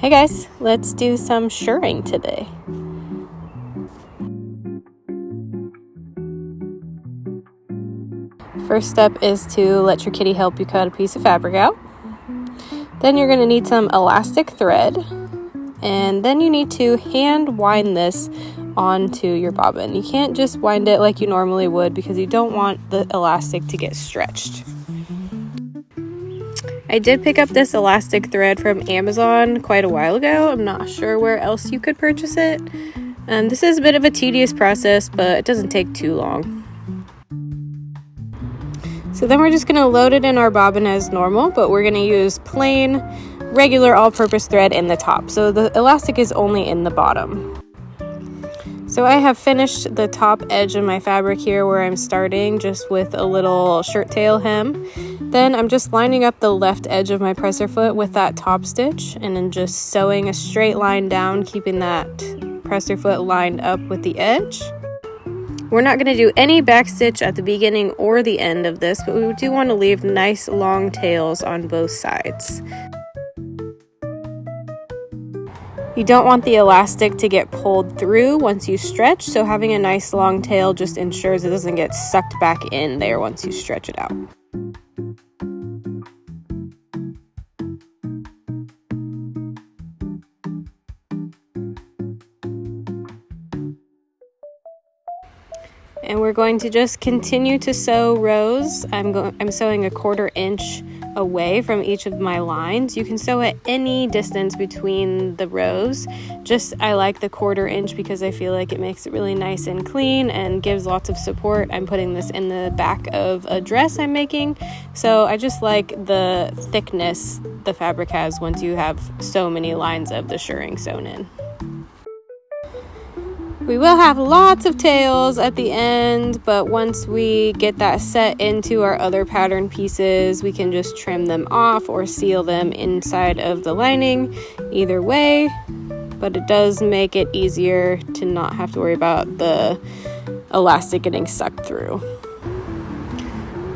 Hey guys, let's do some shirring today. First step is to let your kitty help you cut a piece of fabric out. Then you're going to need some elastic thread, and then you need to hand wind this onto your bobbin. You can't just wind it like you normally would because you don't want the elastic to get stretched. I did pick up this elastic thread from Amazon quite a while ago. I'm not sure where else you could purchase it. This is a bit of a tedious process, but it doesn't take too long. So then we're just going to load it in our bobbin as normal, but we're going to use plain, regular all-purpose thread in the top. So the elastic is only in the bottom. So I have finished the top edge of my fabric here where I'm starting just with a little shirt tail hem. Then I'm just lining up the left edge of my presser foot with that top stitch and then just sewing a straight line down, keeping that presser foot lined up with the edge. We're not going to do any back stitch at the beginning or the end of this, but we do want to leave nice long tails on both sides. You don't want the elastic to get pulled through once you stretch, so having a nice long tail just ensures it doesn't get sucked back in there once you stretch it out. And we're going to just continue to sew rows. I'm sewing 1/4 inch away from each of my lines. You can sew at any distance between the rows. I like the 1/4 inch because I feel like it makes it really nice and clean and gives lots of support. I'm putting this in the back of a dress I'm making, so I just like the thickness the fabric has once you have so many lines of the shirring sewn in. We will have lots of tails at the end, but once we get that set into our other pattern pieces, we can just trim them off or seal them inside of the lining, either way. But it does make it easier to not have to worry about the elastic getting sucked through.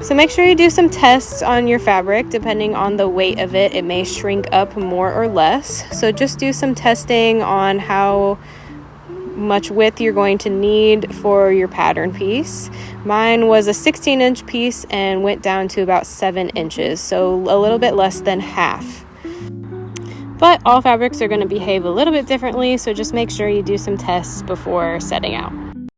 So make sure you do some tests on your fabric. Depending on the weight of it, it may shrink up more or less. So just do some testing on how much width you're going to need for your pattern piece. Mine was a 16-inch piece and went down to about 7 inches, so a little bit less than half. But all fabrics are going to behave a little bit differently, so just make sure you do some tests before setting out.